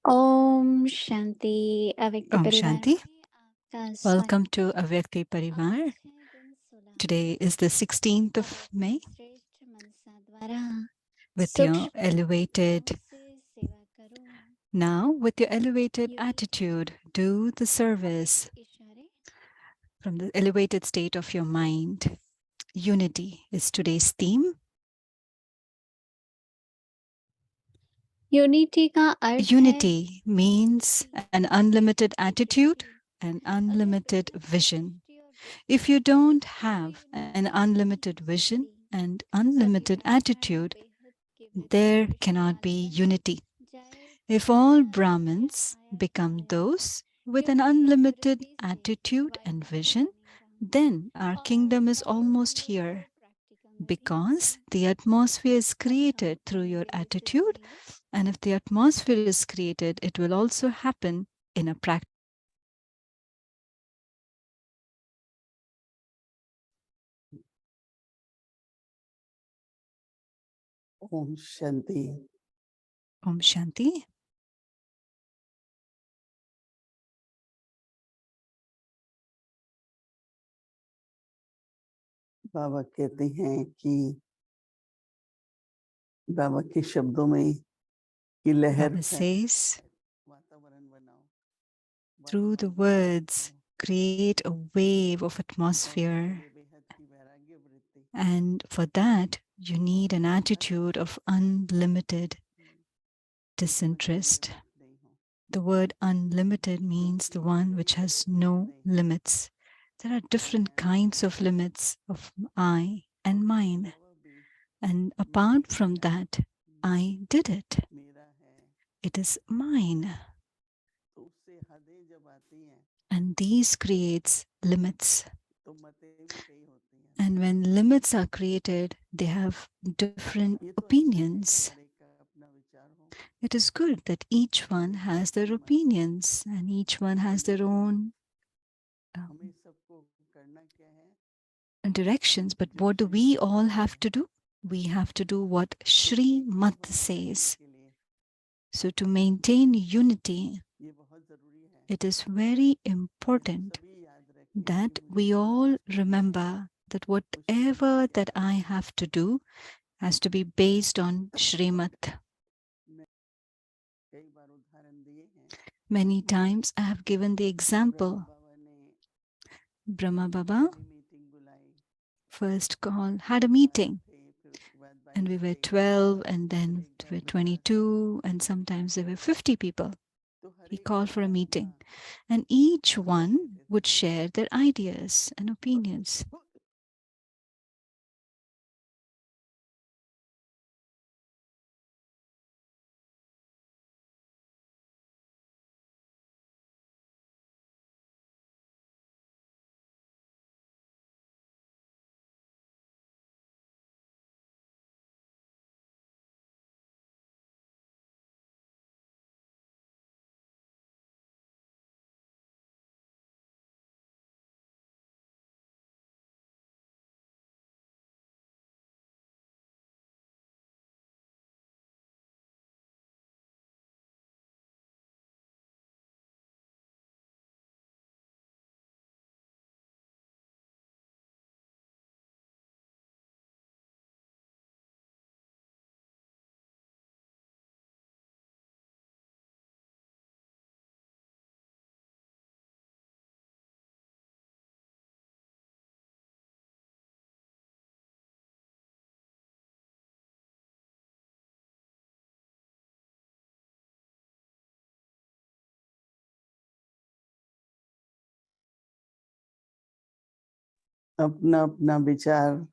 Om Shanti Avyakti Om परिवार Shanti. में आपका Welcome स्वागत to है। Avyakti आज Parivar. है दिन 16 Today is the 16th Baba of के May. श्रेष्ठ मनसा द्वारा With your सूक्ष्म भाव elevated, से सेवा करो। now with your elevated unity attitude, do the अपने service इशारे from the elevated state of your mind. Unity is today's theme. Unity का अर्थ है Unity means an unlimited attitude and अगर unlimited किसी की vision. दृष्टि और If बुद्धि you don't पूरी have नहीं an होगी unlimited vision स्थिति and सभी unlimited ब्राह्मण attitude, बेहद के वृत्ति there cannot be विषयालंबन unity. जाए If all छाया या Brahmins छाया become जाए those with an यूनिटी और unlimited वृत्ति से attitude and वैभव vision, बनेगा then our और kingdom is वैभव हम almost लोग को here, प्रैक्टिकल में भी because मिलेगा। the atmosphere is अभी हम created through नई your दिल्ली से attitude, सुनेंगे and if the atmosphere is created, it will also happen in a practice. Om Shanti. Om Shanti. बाबा कहते हैं कि बाबा के शब्दों में कि लहर Baba है, says, वातावरण बनाओ, through the वातावरण words, create a wave of atmosphere. बेहद की वैराग्य वृत्ति And for that, you need an attitude of unlimited disinterest. नहीं हो। The word unlimited means the one which has no limits. There are different kinds of limits of I and mine. And apart from that, I did it. मेरा है, It is mine. तो उससे हदें जब आती हैं And these creates limits. तो मतें भी कई होती हैं। And when limits are created, they have different ये तो अच्छा है कि opinions. हर एक का अपना विचार हो, It is good that each one has their opinions and each one has their own हमें सबको करना क्या है? directions. But what do we all have to do? We have to do what Shri Mat says. के लिए So to maintain unity, ये बहुत जरूरी है। it is very important सभी याद रखें that कि मुझे we all remember that whatever that I have to do has to be based on Shrimat. कई बार उदाहरण दिए हैं। Many times I have given the example. बाबा ने Brahma Baba पहली मीटिंग बुलाई, first had a meeting, थे, फिर उसके बाद and we 22 were थे, 12, and then फिर एक we bar were 50 22, and sometimes there were 50 people. तो हर He एक called for a अपना meeting, अपना and each आइडिया one देते would थे। share their ideas and opinions. अपना अपना विचार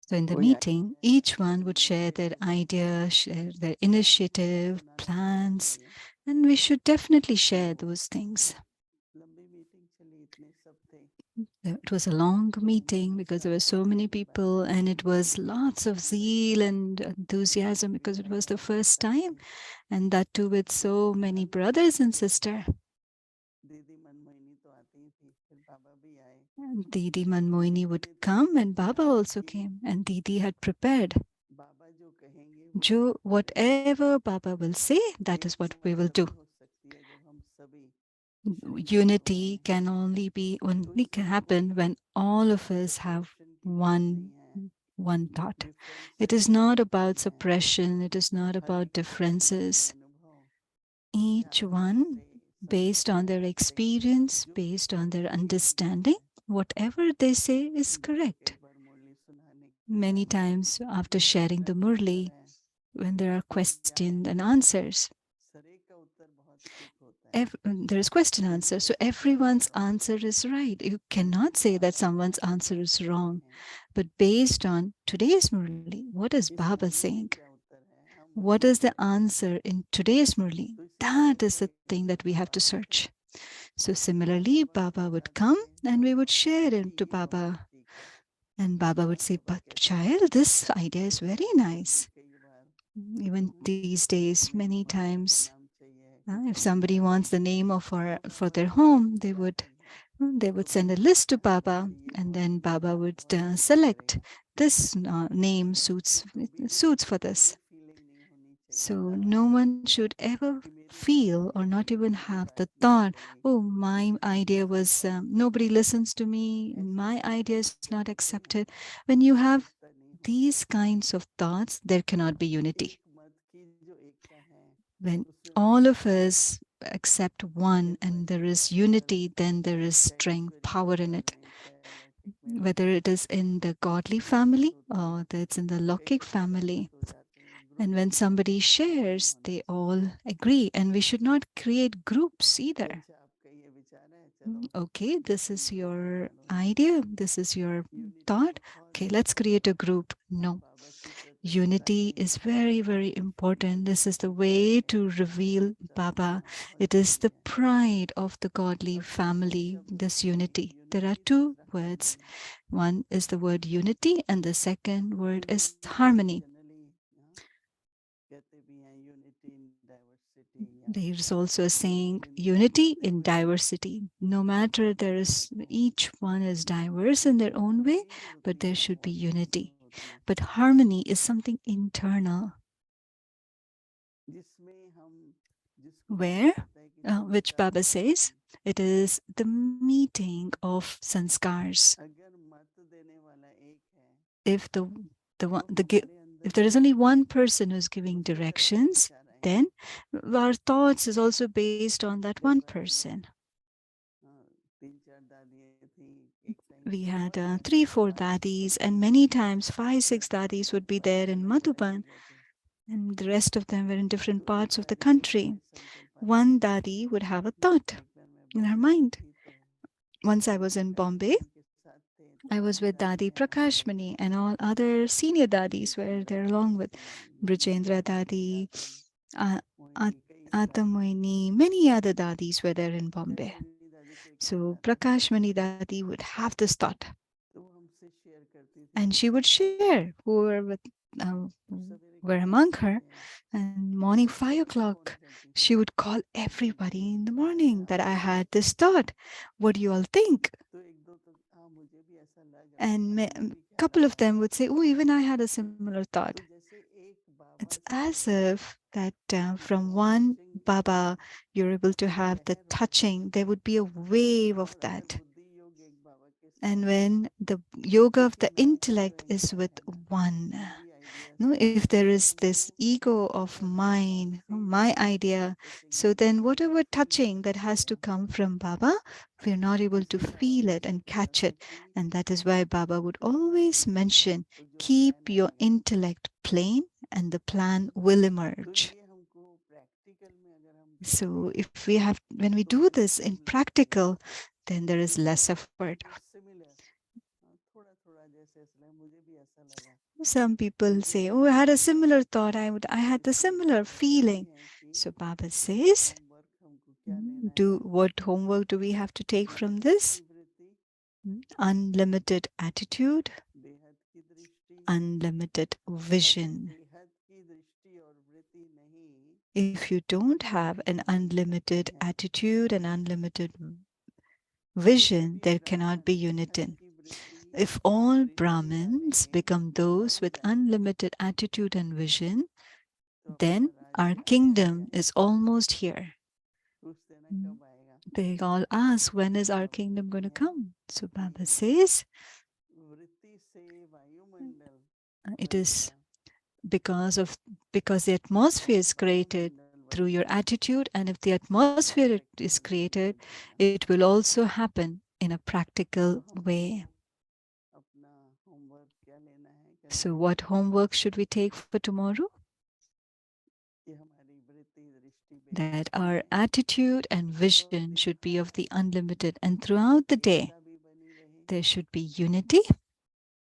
So in the meeting, each one would share their idea, share their initiative, plans, and we should definitely share those things. लंबी meeting चली, इतने सब थे, It was a long meeting because there were so many people, and it was lots of zeal and enthusiasm because it was the first time, and that too with so many brothers and sisters. दीदी मनमोहिनी तो आती ही थी, फिर बाबा भी आए। And Didi Mohini would come, and Baba also came, and Didi had prepared. बाबा जो कहेंगे वो Jo, सब करेंगे। whatever Baba will say, that is what we will do. unity can only can happen when all of us have one thought. It is not about suppression, it is not about differences. Each one, based on their experience, based on their understanding, whatever they say is correct. Many times after sharing the Murli, when there are questions and answers, there is question answer. So everyone's answer is right. You cannot say that someone's answer is wrong. But based on today's Murli, what is Baba saying? What is the answer in today's Murli? That is the thing that we have to search. So similarly, Baba would come and we would share it to Baba. And Baba would say, but child, this idea is very nice. Even these days, many times, if somebody wants the name of for their home, they would send a list to Baba, and then Baba would select this name suits for this. So no one should ever feel or not even have the thought, oh, my idea was nobody listens to me, my idea is not accepted. When you have these kinds of thoughts, there cannot be unity. When all of us accept one and there is unity, then there is strength, power in it. Whether it is in the godly family or it's in the Lokik family. And when somebody shares, they all agree. And we should not create groups either. Okay, this is your idea, this is your thought. Okay, let's create a group. No. Unity is very, very important. This is the way to reveal Baba. It is the pride of the godly family, this unity. There are two words. One is the word unity, and the second word is harmony. There is also a saying, unity in diversity. No matter there is, each one is diverse in their own way, but there should be unity. But harmony is something internal where, which Baba says, it is the meeting of sanskars. If the one the if there is only one person who's giving directions, then our thoughts is also based on that one person. We had 3, 4 dadis, and many times 5, 6 dadis would be there in Madhuban, and the rest of them were in different parts of the country. One dadi would have a thought in her mind. Once I was in Bombay, I was with Dadi Prakashmani, and all other senior dadis were there along with Brajendra Dadi, uh, Atamoini, many other dadis were there in Bombay. So Prakashmani Dadi would have this thought, and she would share who uh, were among her. And morning 5 o'clock, she would call everybody in the morning that I had this thought. What do you all think? And a couple of them would say, oh, even I had a similar thought. It's as if that from one Baba, you're able to have the touching. There would be a wave of that. And when the yoga of the intellect is with one, no, if there is this ego of mine, my idea, so then whatever touching that has to come from Baba, we're not able to feel it and catch it. And that is why Baba would always mention, keep your intellect plain and the plan will emerge. So if we have, when we do this in practical, then there is less effort. Some people say, oh, I had a similar thought, I had the similar feeling. So Baba says, do what homework do we have to take from this? Unlimited attitude, unlimited vision. If you don't have an unlimited attitude and unlimited vision, there cannot be unity. If all Brahmins become those with unlimited attitude and vision, then our kingdom is almost here. They all ask, when is our kingdom going to come? So Baba says, वृत्ति से वायुमंडल it बनेगा is because the atmosphere is created वायुमंडल through बनेगा your attitude, and if the atmosphere is practical way created, में बनेगा it will also happen in a तो practical हमको way. अपना होमवर्क क्या लेना है So करने what homework should we take for tomorrow? कि हमारी वृत्ति दृष्टि That बेहेसती our है attitude and और vision दिन should be of भर the unlimited, and throughout the day एकता भी बनी रहे there should be unity,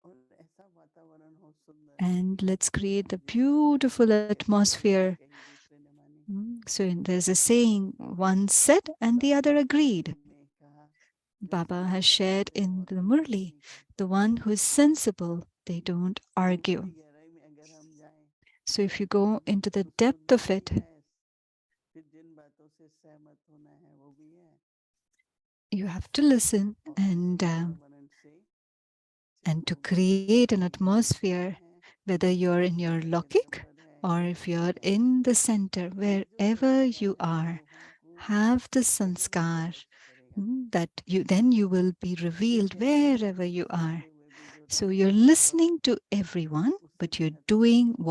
और ऐसा वातावरण हो सुंदर and let's create the जिस प्रकार beautiful एक कहते atmosphere. दूसरे कही दूसरे ने मानी So there's a saying, one said and the other agreed. ने कहा जो Baba has समझदार shared है वो in the आर्गुमेंट Murli, नहीं the करते one who is sensible, they don't तो argue. उसकी गहराई में अगर हम जाएं So if you go into the तो depth सुनना of भी it, है फिर जिन बातों से सहमत होना है वो भी है you have to listen और ऐसे and वातावरण से चाहे to वो create an विदेश atmosphere, में है whether you're in your या फिर lokik कब्र है or या if you're स्वर्गधाम in the center, ये जो wherever you संस्कार है are, वो हमको have the कहीं भी sanskar, टच करेगा that you will be ये revealed कहते हैं ना wherever you are. सुनते हुए भी जो So राग you're अनुभव listening to everyone, उससे but you're महत्व doing है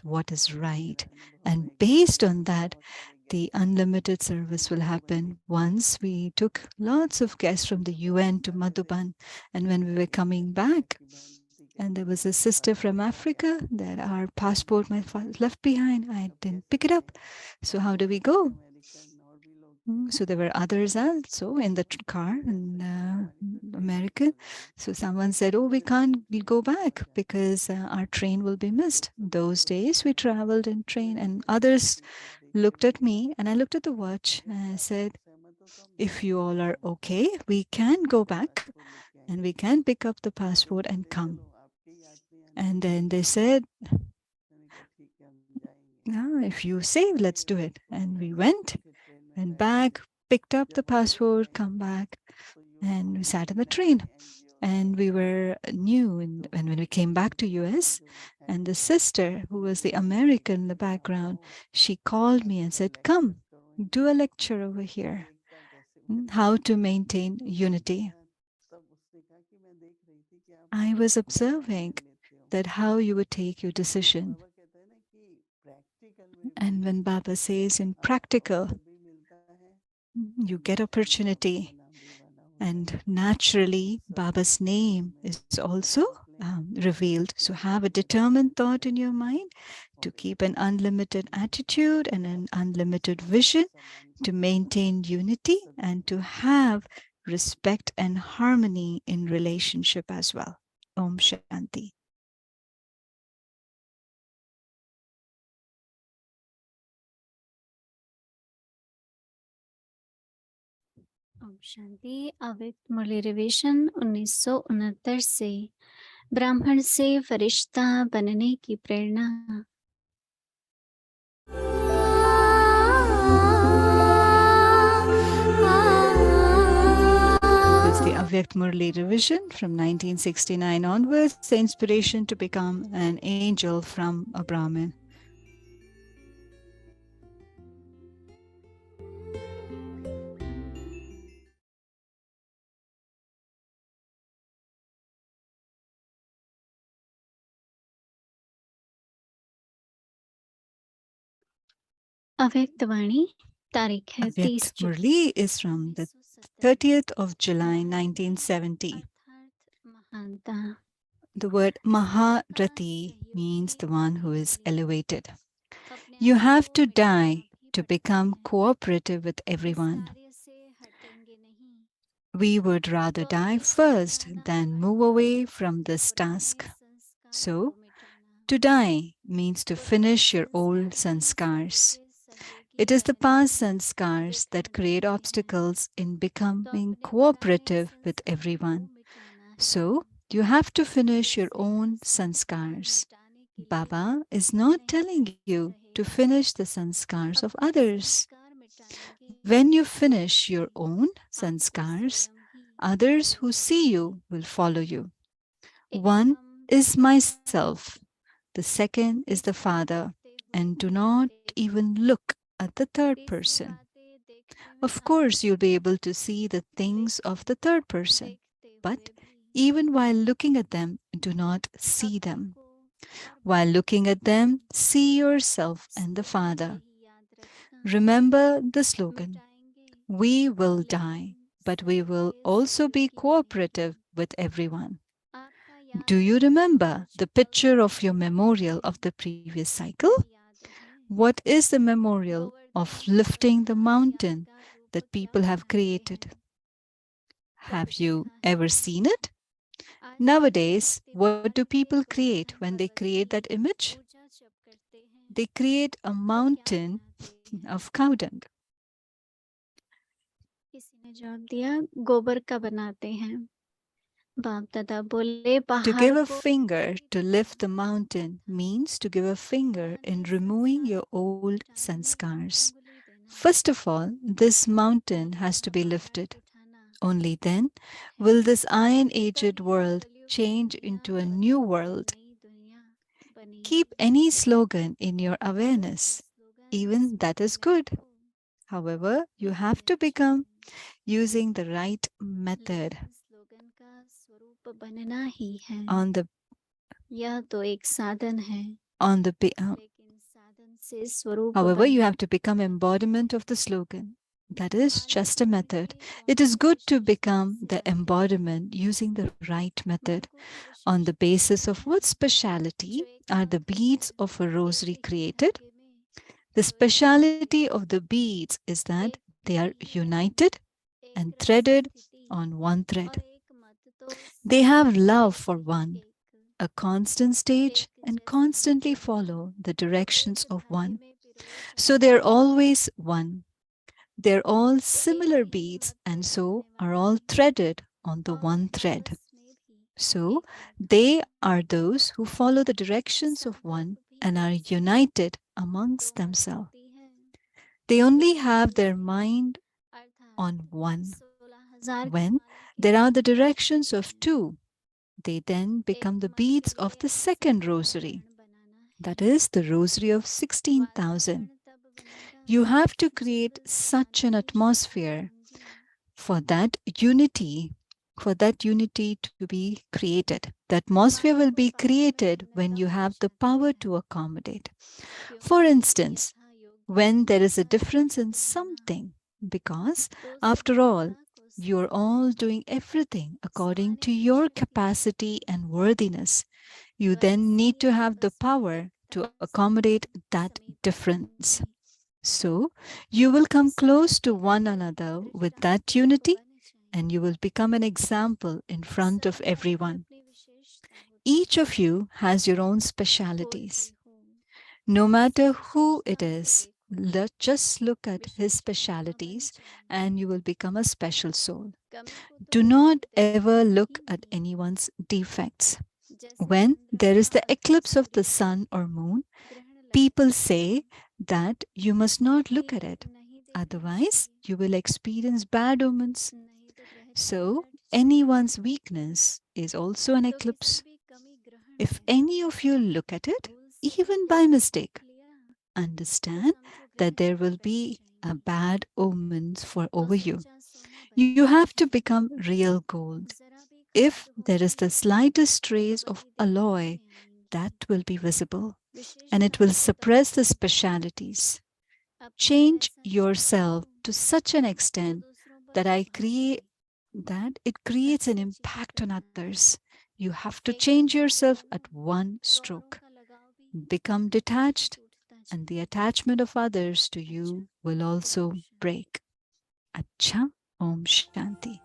what is right. मेरा अनुभव And है कि based हमने on that, बहुत सारे the guest unlimited service will Madhubani happen. Once we took lots of guests from the जब UN वापस to आ रहे थे Madhuban, and when we तो were एक coming अफ्रीका back, की बहन थी and कहती there कि was a मेरा sister from पासपोर्ट रह गया Africa that our India passport my में left behind. I अब didn't कैसे pick it जाएं up. So how do we सारे go? अमेरिकन और भी लोग थे So there were others also in the car, तो कह and सकते हैं हमारी तो ट्रेन मिस American. हो जाएगी So someone said, "Oh, we फिर भी can't हमने go वापस back जाना है because our train will be तो missed." सब लोग Those days we सोचते हैं traveled in तो train, मैंने and अपनी others घड़ी पर देखा looked मैंने at कहा me, and I looked at the watch, अगर and I आप लोग said, सहमत हो तो हम "If चलते you हैं all are ट्रेन से okay, we can go back passport लेके and we आएंगे can pick up the तो passport and बोले come." चलो आपके यात्री आने And दो then they said, मैंने कहा ठीक है हम जाएंगे "Yeah, if you say, गए let's do it." Passport And we निकाला went, फिर ट्रेन में went बैठे back, picked up the जब वापस passport, आए come back, तो यूएस and we में sat in एक the नया train. एनजीओ And आया we were new, and तो when we वो came back to NGO US, जो है and the sister, who was the US में American in the उन्होंने कहा background, आओ she called me and आके said, लेक्चर "Come, करो do इनको a lecture over कि here, एकता कैसे बने how to maintain मैंने unity." कहा तब उसने कहा कि मैं देख रही थी कि आप I was कैसे observing निर्णय लेते हो that how you would take your तो decision. बाबा कहते हैं ना कि प्रैक्टिकल में भी And when Baba says in आपको practical, अवसर भी मिलता है you और get माता जी का opportunity, महिमा भी वाला होता है and उस naturally समय Baba's name हमें is also संकल्प लें revealed. कि So हम have a unlimited determined thought attitude in your mind to और keep an एक unlimited attitude and an unlimited vision, समान to Prem maintain unity, and to सद्भाव have respect and harmony in relationship as well. Om Shanti. Om Shanti. अव्यक्त मुरली revision 1969 से ब्राह्मण से फरिश्ता बनने की प्रेरणा। It's the Avyakt Murli revision from 1969 onwards, the inspiration to become an angel from a Brahmin. अव्यक्त वाणी तारीख है 30 Avyakt Murli is from the 1970। 30th of July 1970. अर्थार्थ महानता। The word सबका Maharati सहयोग means से the one who आगे is बढ़े। elevated. अपने You आप have को to मिटाना die भी to पड़ता become है। cooperative with इस everyone. कार्य से हटेंगे नहीं We would rather तो die अव्यक्त first बताना than move अर्थात away from this पुराने task. संस्कारों So, को मिटाना। to die means to पुराने finish your old संस्कार ही सभी sanskars. के सहयोगी It is the बनने past में sanskars विघ्न that create बनते हैं। obstacles in तो becoming अपने पुराने cooperative with संस्कारों को everyone. मिटाना है। So, you have to finish your ऐसे own संस्कार sanskars. मिटाने के लिए Baba is कोई not नहीं telling तरस you to रहेगा। finish the sanskars of अपने others. संस्कार मिटाएंगे When you तो finish your उससे own आपको sanskars, स्वयं ही others फल who see मिलेंगे। you will follow you. एक One हम is पिता myself, the second is the पीछे Father, हटते हुए and do भी not देखते even look at the third तीसरी person. बातें देखते Of course, you'll be able to see the things of the third person, but even while looking at them, do not see them. While looking at them, see yourself and the Father. Remember the slogan: we will die, but we will also be cooperative with everyone. Do you remember the picture of your memorial of the previous cycle? What is the memorial of lifting the mountain that people have created? Have you ever seen it? Nowadays, what do people create when they create that image? They create a mountain of cow dung. किसी ने जवाब दिया गोबर का बनाते हैं। बाप दादा बोले To पहाड़ give a को finger to lift the mountain means to give a finger in removing your old sanskars. First of all, this mountain has to be lifted. Only then will this iron aged world change into a new world. Keep any slogan in your awareness. Even that is good. However, you have to become using the right method लेकिन slogan का स्वरूप बनना ही है। on the यह तो एक साधन है, on the लेकिन साधन से स्वरूप however, you बनना have to become embodiment of the slogan. That is just a method. It is good to become the embodiment using the right method on the basis of what speciality are the beads of a rosary created. The speciality of the beads is that they are united and threaded on one thread. They have love for one, a constant stage, and constantly follow the directions of one. So they're always one. They're all similar beads and so are all threaded on the one thread. So they are those who follow the directions of one and are united amongst themselves. They only have their mind on one. When there are the directions of two, they then become the beads of the second rosary. That is the rosary of 16,000. You have to create such an atmosphere for that unity, to be created. The atmosphere will be created when you have the power to accommodate. For instance, when there is a difference in something, because after all, you're all doing everything according to your capacity and worthiness. You then need to have the power to accommodate that difference. So, you will come close to one another with that unity and you will become an example in front of everyone. Each of you has your own specialities. No matter who it is, just look at his specialities and you will become a special soul. Do not ever look at anyone's defects. When there is the eclipse of the sun or moon, people say that you must not look at it. Otherwise, you will experience bad omens. So, anyone's weakness is also an eclipse. If any of you look at it, even by mistake, understand that there will be a bad omens for over you. You have to become real gold. If there is the slightest trace of alloy, that will be visible and it will suppress the specialities. Change yourself to such an extent that it creates an impact on others. You have to change yourself at one stroke. Become detached, and the attachment of others to you will also break. Acha, Om Shanti.